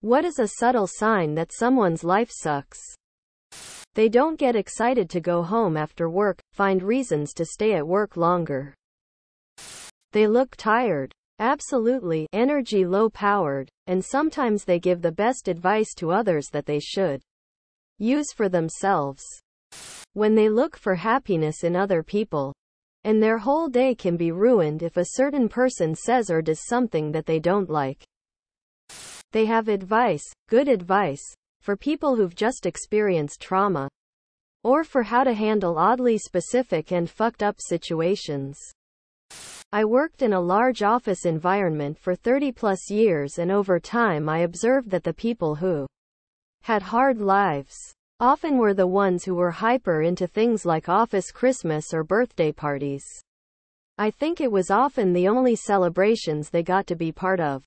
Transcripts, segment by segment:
What is a subtle sign that someone's life sucks? They don't get excited to go home after work, find reasons to stay at work longer. They look tired. Absolutely, energy low-powered, and sometimes they give the best advice to others that they should use for themselves. When they look for happiness in other people, and their whole day can be ruined if a certain person says or does something that they don't like. They have advice, good advice, for people who've just experienced trauma, or for how to handle oddly specific and fucked up situations. I worked in a large office environment for 30 plus years, and over time I observed that the people who had hard lives often were the ones who were hyper into things like office Christmas or birthday parties. I think it was often the only celebrations they got to be part of.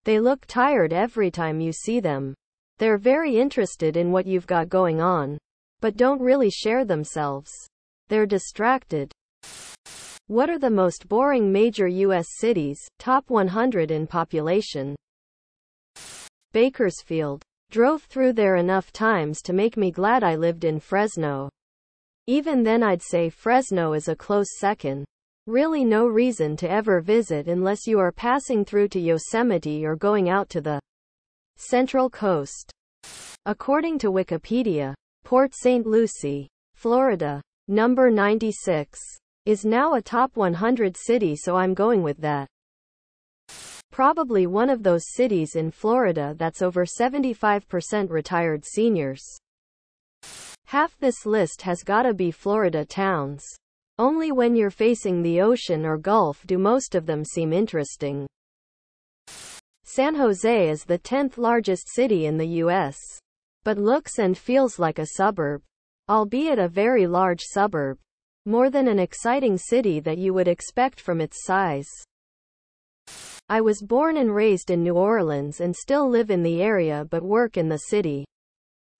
They look tired every time you see them. They're very interested in what you've got going on, but don't really share themselves. They're distracted. What are the most boring major U.S. cities? Top 100 in population. Bakersfield. Drove through there enough times to make me glad I lived in Fresno. Even then I'd say Fresno is a close second. Really no reason to ever visit unless you are passing through to Yosemite or going out to the Central Coast. According to Wikipedia, Port St. Lucie, Florida, number 96, is now a top 100 city, so I'm going with that. Probably one of those cities in Florida that's over 75% retired seniors. Half this list has gotta be Florida towns. Only when you're facing the ocean or Gulf do most of them seem interesting. San Jose is the 10th largest city in the U.S., but looks and feels like a suburb, albeit a very large suburb. More than an exciting city that you would expect from its size. I was born and raised in New Orleans and still live in the area but work in the city.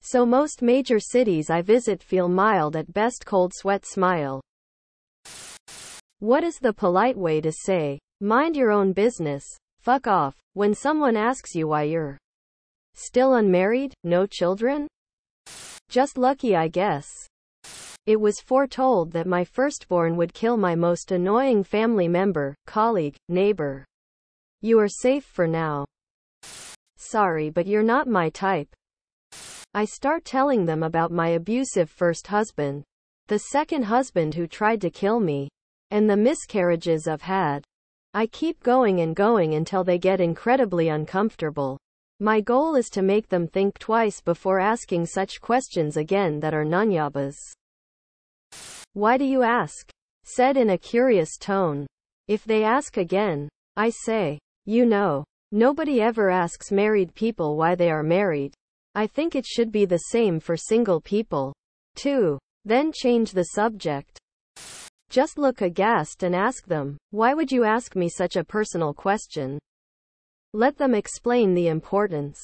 So most major cities I visit feel mild at best, cold sweat smile. What is the polite way to say, mind your own business, fuck off, when someone asks you why you're still unmarried, no children? Just lucky, I guess. It was foretold that my firstborn would kill my most annoying family member, colleague, neighbor. You are safe for now. Sorry, but you're not my type. I start telling them about my abusive first husband, the second husband who tried to kill me, and the miscarriages I've had. I keep going and going until they get incredibly uncomfortable. My goal is to make them think twice before asking such questions again that are nunyabas. Why do you ask? Said in a curious tone. If they ask again, I say, you know, nobody ever asks married people why they are married. I think it should be the same for single people, too. Then change the subject. Just look aghast and ask them, why would you ask me such a personal question? Let them explain the importance.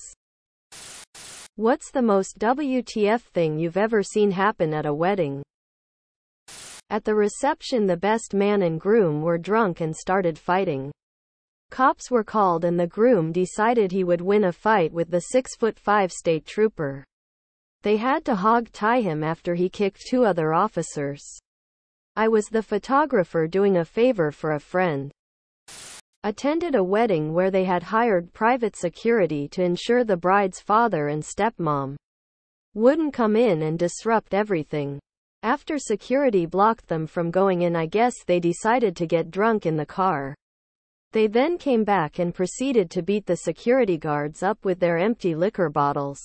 What's the most WTF thing you've ever seen happen at a wedding? At the reception, the best man and groom were drunk and started fighting. Cops were called and the groom decided he would win a fight with the 6'5" state trooper. They had to hog-tie him after he kicked two other officers. I was the photographer doing a favor for a friend. Attended a wedding where they had hired private security to ensure the bride's father and stepmom wouldn't come in and disrupt everything. After security blocked them from going in, I guess they decided to get drunk in the car. They then came back and proceeded to beat the security guards up with their empty liquor bottles.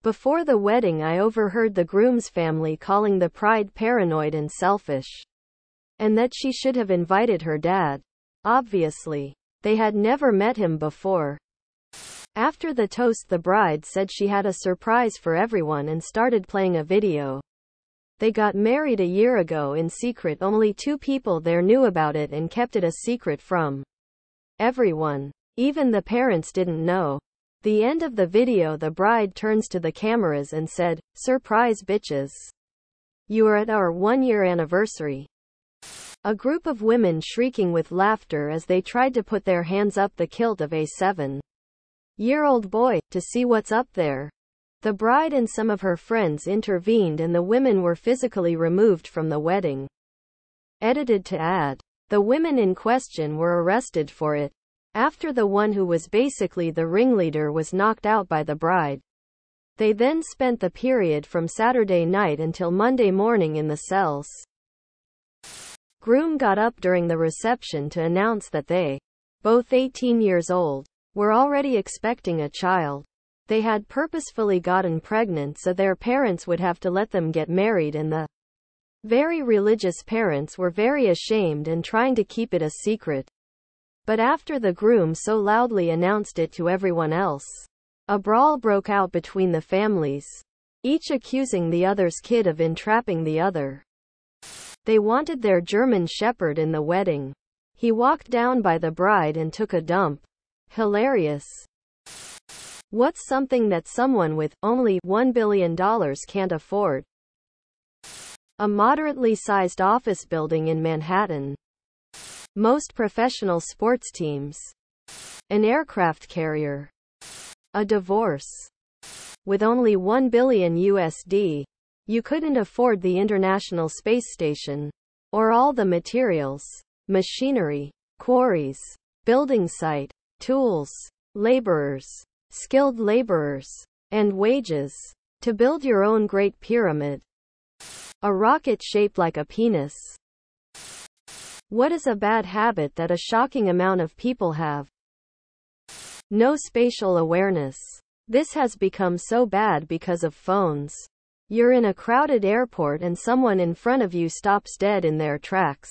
Before the wedding, I overheard the groom's family calling the bride paranoid and selfish, and that she should have invited her dad. Obviously, they had never met him before. After the toast, the bride said she had a surprise for everyone and started playing a video. They got married a year ago in secret. Only 2 people there knew about it and kept it a secret from everyone. Even the parents didn't know. The end of the video, the bride turns to the cameras and said, "Surprise, bitches. You are at our 1-year anniversary." A group of women shrieking with laughter as they tried to put their hands up the kilt of A7. year-old boy, to see what's up there. The bride and some of her friends intervened and the women were physically removed from the wedding. Edited to add. The women in question were arrested for it, after the one who was basically the ringleader was knocked out by the bride. They then spent the period from Saturday night until Monday morning in the cells. Groom got up during the reception to announce that they, both 18 years old, were already expecting a child. They had purposefully gotten pregnant so their parents would have to let them get married, and the very religious parents were very ashamed and trying to keep it a secret. But after the groom so loudly announced it to everyone else, a brawl broke out between the families, each accusing the other's kid of entrapping the other. They wanted their German Shepherd in the wedding. He walked down by the bride and took a dump. Hilarious. What's something that someone with only $1 billion can't afford? A moderately sized office building in Manhattan. Most professional sports teams. An aircraft carrier. A divorce. With only $1 billion USD, you couldn't afford the International Space Station, or all the materials, machinery, quarries, building site, tools, laborers, skilled laborers, and wages, to build your own Great Pyramid. A rocket shaped like a penis. What is a bad habit that a shocking amount of people have? No spatial awareness. This has become so bad because of phones. You're in a crowded airport and someone in front of you stops dead in their tracks,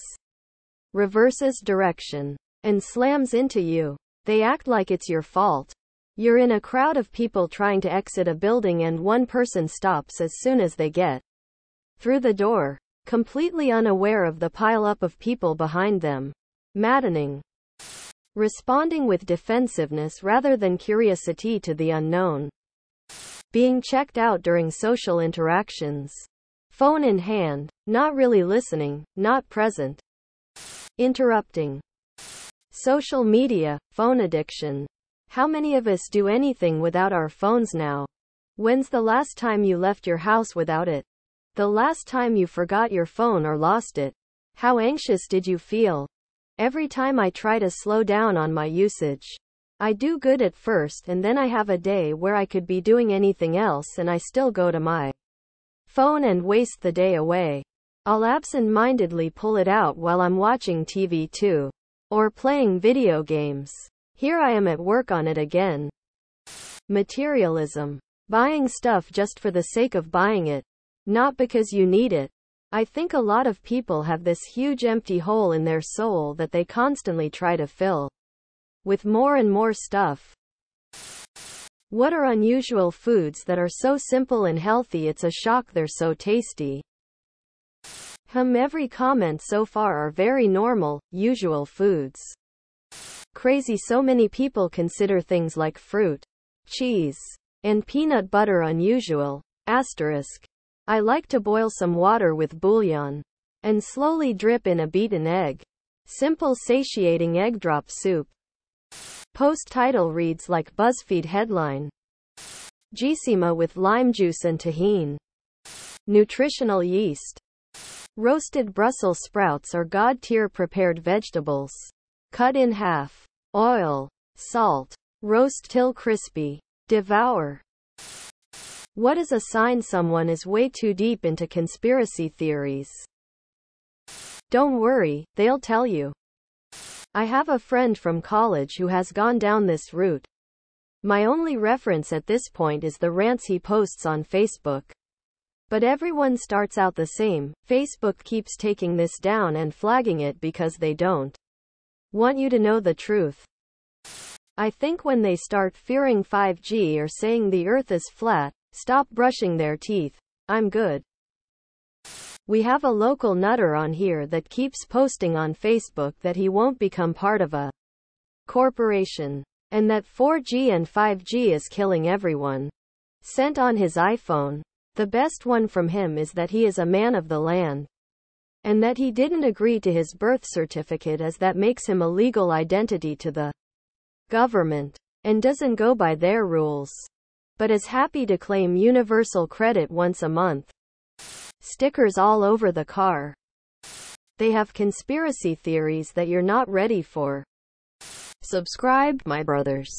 reverses direction, and slams into you. They act like it's your fault. You're in a crowd of people trying to exit a building and one person stops as soon as they get through the door, completely unaware of the pile-up of people behind them. Maddening. Responding with defensiveness rather than curiosity to the unknown. Being checked out during social interactions. Phone in hand, not really listening, not present. Interrupting. Social media, phone addiction. How many of us do anything without our phones now? When's the last time you left your house without it? The last time you forgot your phone or lost it? How anxious did you feel? Every time I try to slow down on my usage, I do good at first and then I have a day where I could be doing anything else and I still go to my phone and waste the day away. I'll absent-mindedly pull it out while I'm watching TV too, or playing video games. Here I am at work on it again. Materialism. Buying stuff just for the sake of buying it, not because you need it. I think a lot of people have this huge empty hole in their soul that they constantly try to fill with more and more stuff. What are unusual foods that are so simple and healthy it's a shock they're so tasty? Every comment so far are very normal, usual foods. Crazy, so many people consider things like fruit, cheese, and peanut butter unusual. Asterisk. I like to boil some water with bouillon and slowly drip in a beaten egg. Simple satiating egg drop soup. Post title reads like BuzzFeed headline. Gisima with lime juice and tahini. Nutritional yeast. Roasted Brussels sprouts are god-tier prepared vegetables. Cut in half. Oil. Salt. Roast till crispy. Devour. What is a sign someone is way too deep into conspiracy theories? Don't worry, they'll tell you. I have a friend from college who has gone down this route. My only reference at this point is the rants he posts on Facebook. But everyone starts out the same. Facebook keeps taking this down and flagging it because they don't want you to know the truth. I think when they start fearing 5G or saying the earth is flat, stop brushing their teeth. I'm good. We have a local nutter on here that keeps posting on Facebook that he won't become part of a corporation, and that 4G and 5G is killing everyone. Sent on his iPhone. The best one from him is that he is a man of the land, and that he didn't agree to his birth certificate as that makes him a legal identity to the government. and doesn't go by their rules, but is happy to claim universal credit once a month. Stickers all over the car. They have conspiracy theories that you're not ready for. Subscribe, my brothers.